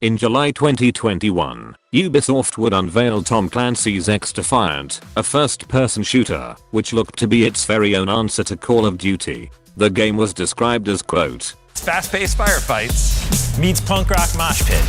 In July 2021, Ubisoft would unveil Tom Clancy's XDefiant, a first-person shooter, which looked to be its very own answer to Call of Duty. The game was described as, quote, fast-paced firefights meets punk rock mosh pit.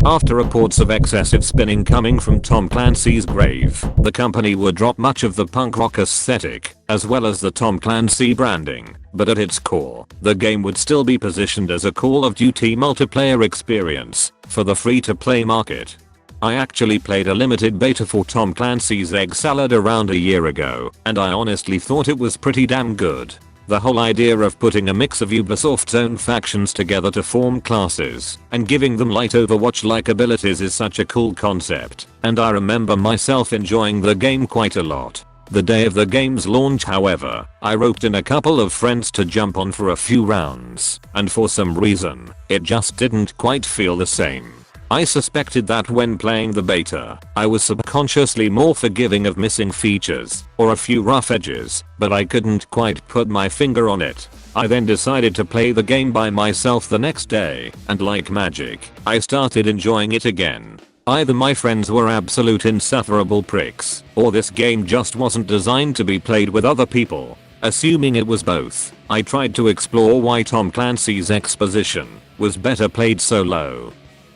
After reports of excessive spinning coming from Tom Clancy's grave, the company would drop much of the punk rock aesthetic, as well as the Tom Clancy branding, but at its core, the game would still be positioned as a Call of Duty multiplayer experience for the free-to-play market. I actually played a limited beta for Tom Clancy's Egg Salad around a year ago, and I honestly thought it was pretty damn good. The whole idea of putting a mix of Ubisoft's own factions together to form classes and giving them light Overwatch-like abilities is such a cool concept, and I remember myself enjoying the game quite a lot. The day of the game's launch, however, I roped in a couple of friends to jump on for a few rounds, and for some reason, it just didn't quite feel the same. I suspected that when playing the beta, I was subconsciously more forgiving of missing features or a few rough edges, but I couldn't quite put my finger on it. I then decided to play the game by myself the next day, and like magic, I started enjoying it again. Either my friends were absolute insufferable pricks, or this game just wasn't designed to be played with other people. Assuming it was both, I tried to explore why Tom Clancy's exposition was better played solo.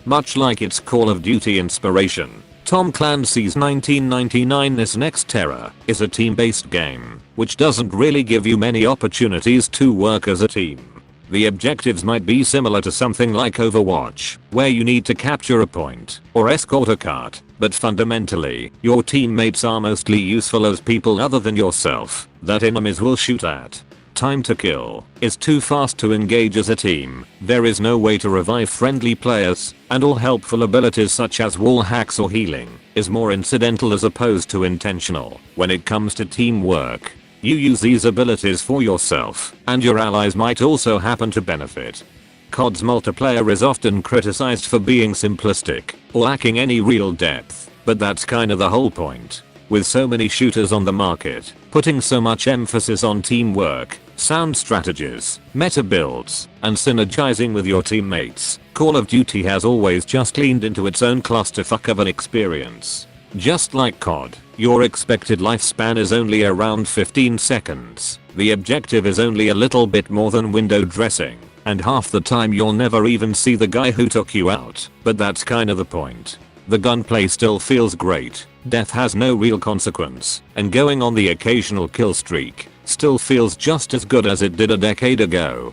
Much like its Call of Duty inspiration, Tom Clancy's 1999 This Next Terror is a team-based game, which doesn't really give you many opportunities to work as a team. The objectives might be similar to something like Overwatch, where you need to capture a point or escort a cart, but fundamentally, your teammates are mostly useful as people other than yourself that enemies will shoot at. Time to kill is too fast to engage as a team, there is no way to revive friendly players, and all helpful abilities such as wall hacks or healing is more incidental as opposed to intentional. When it comes to teamwork, you use these abilities for yourself, and your allies might also happen to benefit. COD's multiplayer is often criticized for being simplistic or lacking any real depth, but that's kinda the whole point. With so many shooters on the market, putting so much emphasis on teamwork, sound strategies, meta builds, and synergizing with your teammates, Call of Duty has always just leaned into its own clusterfuck of an experience. Just like COD, your expected lifespan is only around 15 seconds, the objective is only a little bit more than window dressing, and half the time you'll never even see the guy who took you out, but that's kinda the point. The gunplay still feels great, death has no real consequence, and going on the occasional kill streak still feels just as good as it did a decade ago.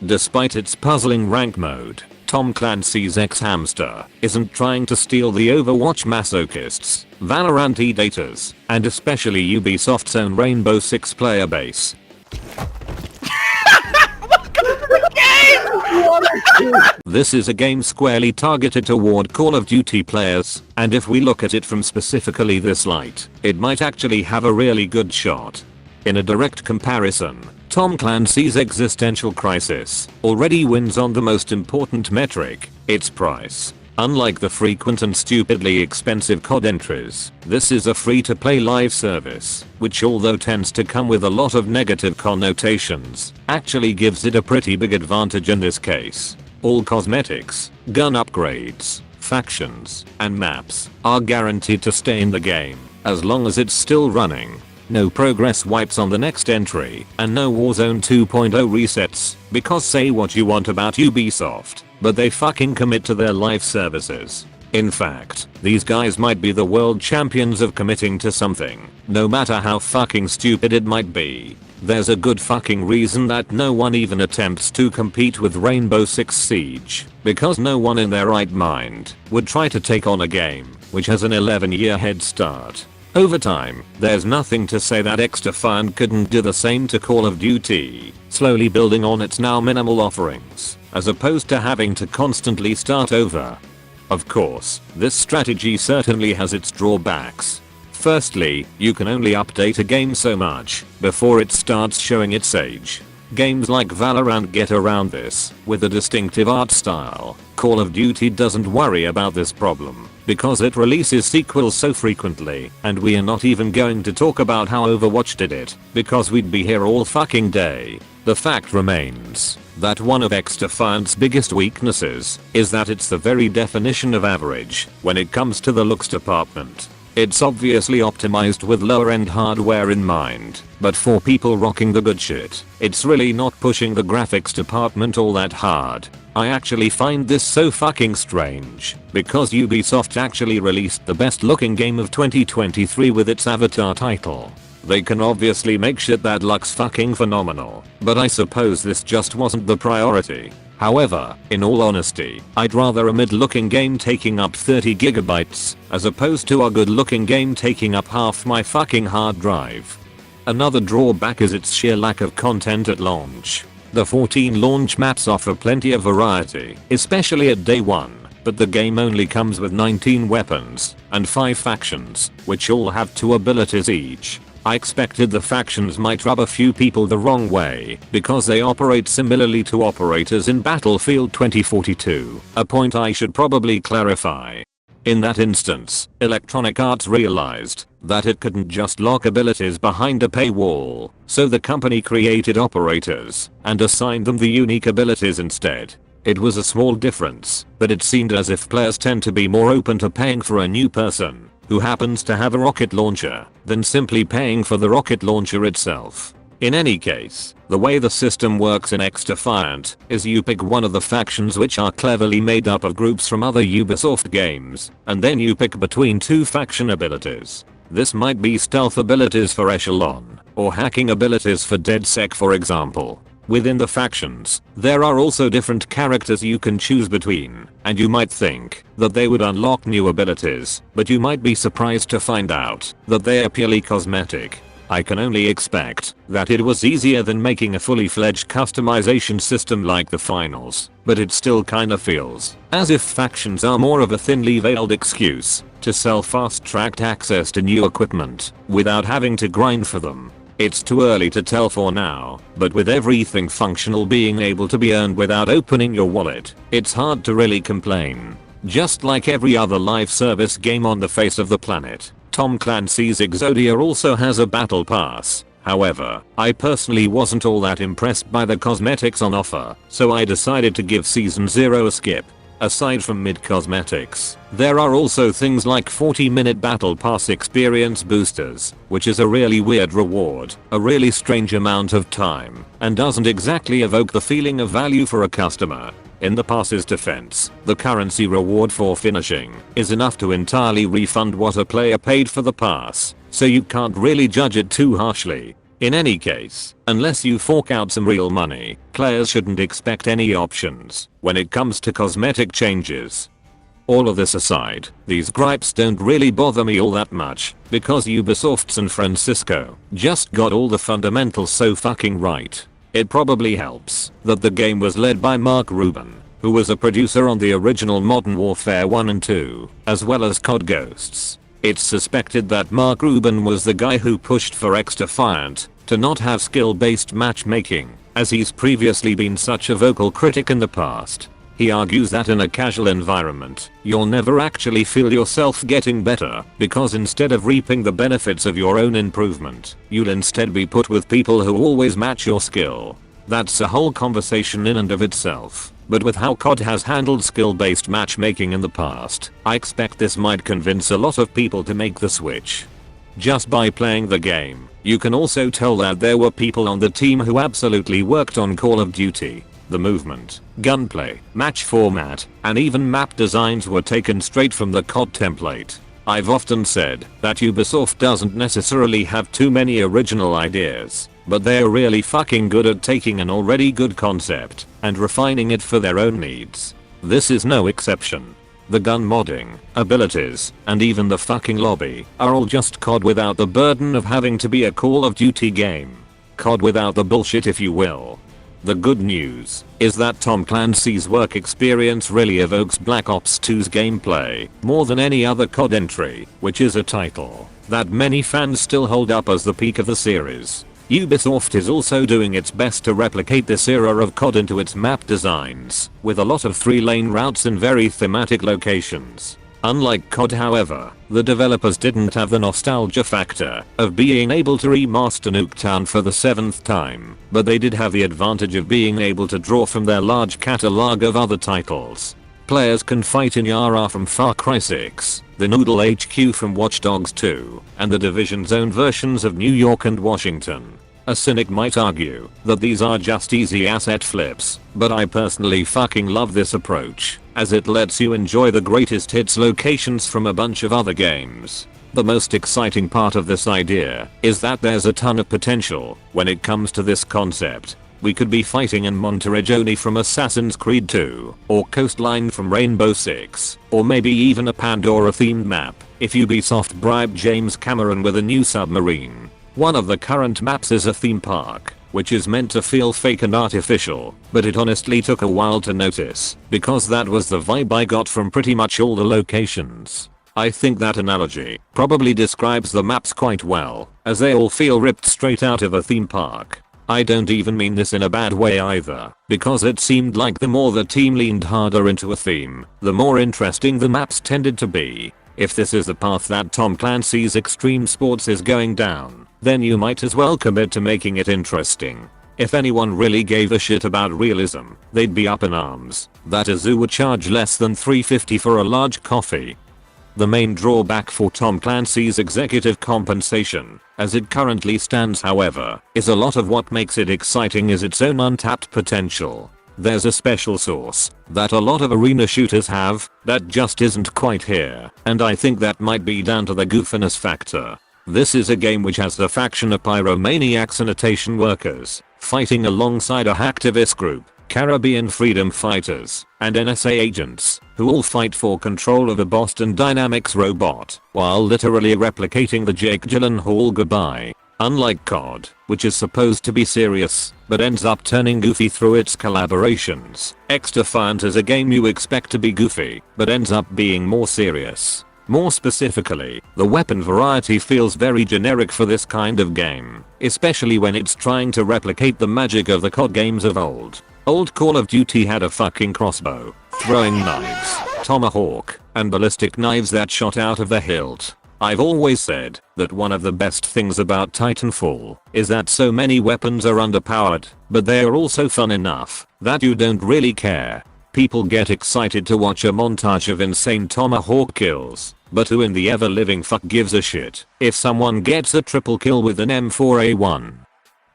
Despite its puzzling rank mode, Tom Clancy's X-Hamster isn't trying to steal the Overwatch masochists, Valorant edators, and especially Ubisoft's own Rainbow Six player base. This is a game squarely targeted toward Call of Duty players, and if we look at it from specifically this light, it might actually have a really good shot. In a direct comparison, Tom Clancy's existential crisis already wins on the most important metric, its price. Unlike the frequent and stupidly expensive COD entries, this is a free-to-play live service, which although tends to come with a lot of negative connotations, actually gives it a pretty big advantage in this case. All cosmetics, gun upgrades, factions, and maps are guaranteed to stay in the game, as long as it's still running. No progress wipes on the next entry, and no Warzone 2.0 resets, because say what you want about Ubisoft, but they fucking commit to their live services. In fact, these guys might be the world champions of committing to something, no matter how fucking stupid it might be. There's a good fucking reason that no one even attempts to compete with Rainbow Six Siege, because no one in their right mind would try to take on a game which has an 11-year head start. Over time, there's nothing to say that XDefiant couldn't do the same to Call of Duty, slowly building on its now minimal offerings, as opposed to having to constantly start over. Of course, this strategy certainly has its drawbacks. Firstly, you can only update a game so much before it starts showing its age. Games like Valorant get around this with a distinctive art style. Call of Duty doesn't worry about this problem because it releases sequels so frequently, and we are not even going to talk about how Overwatch did it because we'd be here all fucking day. The fact remains that one of XDefiant's biggest weaknesses is that it's the very definition of average when it comes to the looks department. It's obviously optimized with lower end hardware in mind, but for people rocking the good shit, it's really not pushing the graphics department all that hard. I actually find this so fucking strange, because Ubisoft actually released the best looking game of 2023 with its Avatar title. They can obviously make shit that looks fucking phenomenal, but I suppose this just wasn't the priority. However, in all honesty, I'd rather a mid-looking game taking up 30 gigabytes as opposed to a good-looking game taking up half my fucking hard drive. Another drawback is its sheer lack of content at launch. The 14 launch maps offer plenty of variety, especially at day 1, but the game only comes with 19 weapons and 5 factions, which all have 2 abilities each. I expected the factions might rub a few people the wrong way because they operate similarly to operators in Battlefield 2042, a point I should probably clarify. In that instance, Electronic Arts realized that it couldn't just lock abilities behind a paywall, so the company created operators and assigned them the unique abilities instead. It was a small difference, but it seemed as if players tend to be more open to paying for a new person who happens to have a rocket launcher than simply paying for the rocket launcher itself. In any case, the way the system works in XDefiant is you pick one of the factions which are cleverly made up of groups from other Ubisoft games, and then you pick between 2 faction abilities. This might be stealth abilities for Echelon, or hacking abilities for Ded Sec for example. Within the factions, there are also different characters you can choose between, and you might think that they would unlock new abilities, but you might be surprised to find out that they are purely cosmetic. I can only expect that it was easier than making a fully fledged customization system like the finals, but it still kinda feels as if factions are more of a thinly veiled excuse to sell fast-tracked access to new equipment without having to grind for them. It's too early to tell for now, but with everything functional being able to be earned without opening your wallet, it's hard to really complain. Just like every other live service game on the face of the planet, Tom Clancy's Exodia also has a battle pass. However, I personally wasn't all that impressed by the cosmetics on offer, so I decided to give Season 0 a skip. Aside from mid-cosmetics, there are also things like 40-minute battle pass experience boosters, which is a really weird reward, a really strange amount of time, and doesn't exactly evoke the feeling of value for a customer. In the pass's defense, the currency reward for finishing is enough to entirely refund what a player paid for the pass, so you can't really judge it too harshly. In any case, unless you fork out some real money, players shouldn't expect any options when it comes to cosmetic changes. All of this aside, these gripes don't really bother me all that much because Ubisoft San Francisco just got all the fundamentals so fucking right. It probably helps that the game was led by Mark Rubin, who was a producer on the original Modern Warfare 1 and 2, as well as COD Ghosts. It's suspected that Mark Rubin was the guy who pushed for XDefiant to not have skill-based matchmaking, as he's previously been such a vocal critic in the past. He argues that in a casual environment, you'll never actually feel yourself getting better, because instead of reaping the benefits of your own improvement, you'll instead be put with people who always match your skill. That's a whole conversation in and of itself, but with how COD has handled skill-based matchmaking in the past, I expect this might convince a lot of people to make the switch. Just by playing the game, you can also tell that there were people on the team who absolutely worked on Call of Duty. The movement, gunplay, match format, and even map designs were taken straight from the COD template. I've often said that Ubisoft doesn't necessarily have too many original ideas, but they're really fucking good at taking an already good concept and refining it for their own needs. This is no exception. The gun modding, abilities, and even the fucking lobby are all just COD without the burden of having to be a Call of Duty game. COD without the bullshit, if you will. The good news is that Tom Clancy's work experience really evokes Black Ops 2's gameplay more than any other COD entry, which is a title that many fans still hold up as the peak of the series. Ubisoft is also doing its best to replicate this era of COD into its map designs, with a lot of 3-lane routes in very thematic locations. Unlike COD however, the developers didn't have the nostalgia factor of being able to remaster Nuketown for the 7th time, but they did have the advantage of being able to draw from their large catalog of other titles. Players can fight in Yara from Far Cry 6, the Noodle HQ from Watch Dogs 2, and the Division's own versions of New York and Washington. A cynic might argue that these are just easy asset flips, but I personally fucking love this approach, as it lets you enjoy the greatest hits locations from a bunch of other games. The most exciting part of this idea is that there's a ton of potential when it comes to this concept. We could be fighting in Monterrey from Assassin's Creed 2, or Coastline from Rainbow Six, or maybe even a Pandora themed map, if Ubisoft bribed James Cameron with a new submarine. One of the current maps is a theme park, which is meant to feel fake and artificial, but it honestly took a while to notice, because that was the vibe I got from pretty much all the locations. I think that analogy probably describes the maps quite well, as they all feel ripped straight out of a theme park. I don't even mean this in a bad way either, because it seemed like the more the team leaned harder into a theme, the more interesting the maps tended to be. If this is the path that Tom Clancy's Extreme Sports is going down, then you might as well commit to making it interesting. If anyone really gave a shit about realism, they'd be up in arms that a zoo would charge less than $3.50 for a large coffee. The main drawback for Tom Clancy's executive compensation, as it currently stands however, is a lot of what makes it exciting is its own untapped potential. There's a special sauce that a lot of arena shooters have that just isn't quite here, and I think that might be down to the goofiness factor. This is a game which has the faction of pyromaniac sanitation workers fighting alongside a hacktivist group, Caribbean freedom fighters, and NSA agents, who all fight for control of a Boston Dynamics robot, while literally replicating the Jake Gyllenhaal goodbye. Unlike COD, which is supposed to be serious, but ends up turning goofy through its collaborations, XDefiant is a game you expect to be goofy, but ends up being more serious. More specifically, the weapon variety feels very generic for this kind of game, especially when it's trying to replicate the magic of the COD games of old. Old Call of Duty had a fucking crossbow, throwing knives, tomahawk, and ballistic knives that shot out of the hilt. I've always said that one of the best things about Titanfall is that so many weapons are underpowered, but they are also fun enough that you don't really care. People get excited to watch a montage of insane tomahawk kills, but who in the ever-living fuck gives a shit if someone gets a triple kill with an M4A1?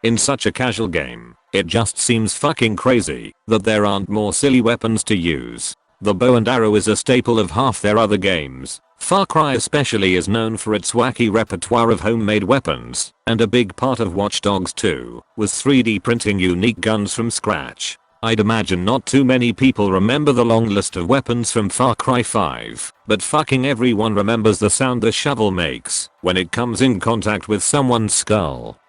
In such a casual game, it just seems fucking crazy that there aren't more silly weapons to use. The bow and arrow is a staple of half their other games. Far Cry especially is known for its wacky repertoire of homemade weapons, and a big part of Watch Dogs 2 was 3D printing unique guns from scratch. I'd imagine not too many people remember the long list of weapons from Far Cry 5, but fucking everyone remembers the sound the shovel makes when it comes in contact with someone's skull.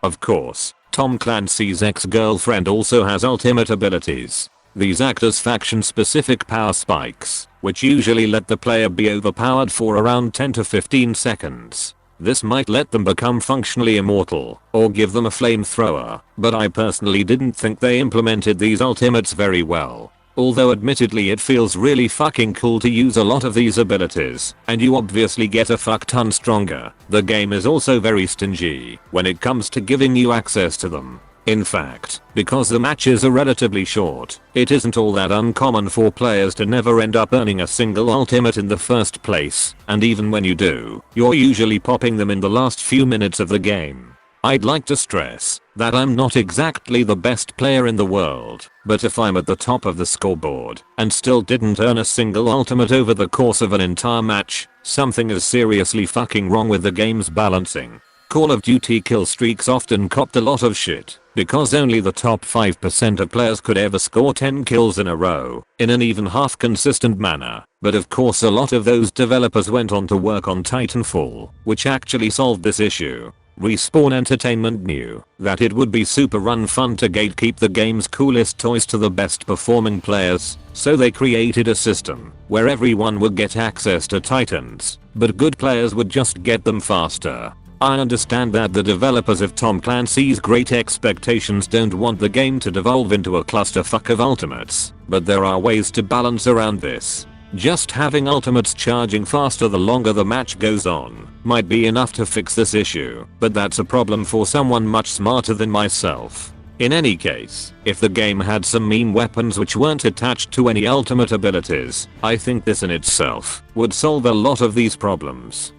Of course, Tom Clancy's ex-girlfriend also has ultimate abilities. These act as faction-specific power spikes, which usually let the player be overpowered for around 10 to 15 seconds. This might let them become functionally immortal, or give them a flamethrower, but I personally didn't think they implemented these ultimates very well. Although admittedly it feels really fucking cool to use a lot of these abilities, and you obviously get a fuck ton stronger, the game is also very stingy when it comes to giving you access to them. In fact, because the matches are relatively short, it isn't all that uncommon for players to never end up earning a single ultimate in the first place, and even when you do, you're usually popping them in the last few minutes of the game. I'd like to stress that I'm not exactly the best player in the world, but if I'm at the top of the scoreboard and still didn't earn a single ultimate over the course of an entire match, something is seriously fucking wrong with the game's balancing. Call of Duty kill streaks often copped a lot of shit because only the top 5% of players could ever score 10 kills in a row in an even half consistent manner, but of course a lot of those developers went on to work on Titanfall, which actually solved this issue. Respawn Entertainment knew that it would be super fun to gatekeep the game's coolest toys to the best performing players, so they created a system where everyone would get access to Titans, but good players would just get them faster. I understand that the developers of Tom Clancy's Great Expectations don't want the game to devolve into a clusterfuck of ultimates, but there are ways to balance around this. Just having ultimates charging faster the longer the match goes on might be enough to fix this issue, but that's a problem for someone much smarter than myself. In any case, if the game had some meme weapons which weren't attached to any ultimate abilities, I think this in itself would solve a lot of these problems.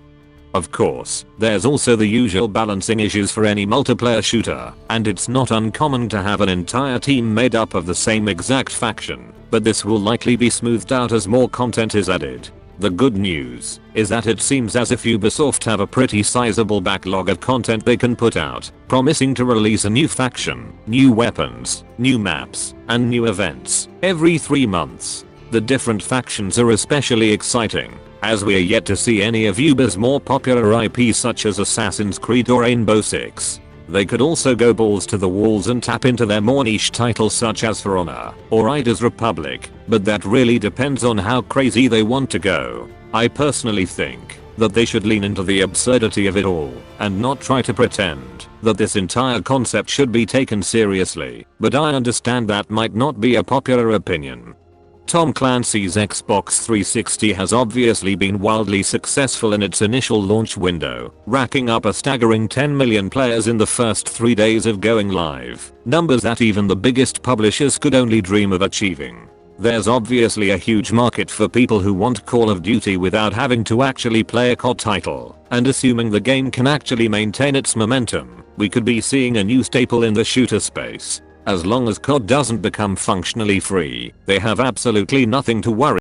Of course, there's also the usual balancing issues for any multiplayer shooter, and it's not uncommon to have an entire team made up of the same exact faction, but this will likely be smoothed out as more content is added. The good news is that it seems as if Ubisoft have a pretty sizable backlog of content they can put out, promising to release a new faction, new weapons, new maps, and new events every 3 months. The different factions are especially exciting, as we are yet to see any of Ubi's more popular IPs such as Assassin's Creed or Rainbow Six. They could also go balls to the walls and tap into their more niche titles such as For Honor or Ida's Republic, but that really depends on how crazy they want to go. I personally think that they should lean into the absurdity of it all and not try to pretend that this entire concept should be taken seriously, but I understand that might not be a popular opinion. Tom Clancy's Xbox 360 has obviously been wildly successful in its initial launch window, racking up a staggering 10 million players in the first 3 days of going live, numbers that even the biggest publishers could only dream of achieving. There's obviously a huge market for people who want Call of Duty without having to actually play a COD title, and assuming the game can actually maintain its momentum, we could be seeing a new staple in the shooter space. As long as COD doesn't become functionally free, they have absolutely nothing to worry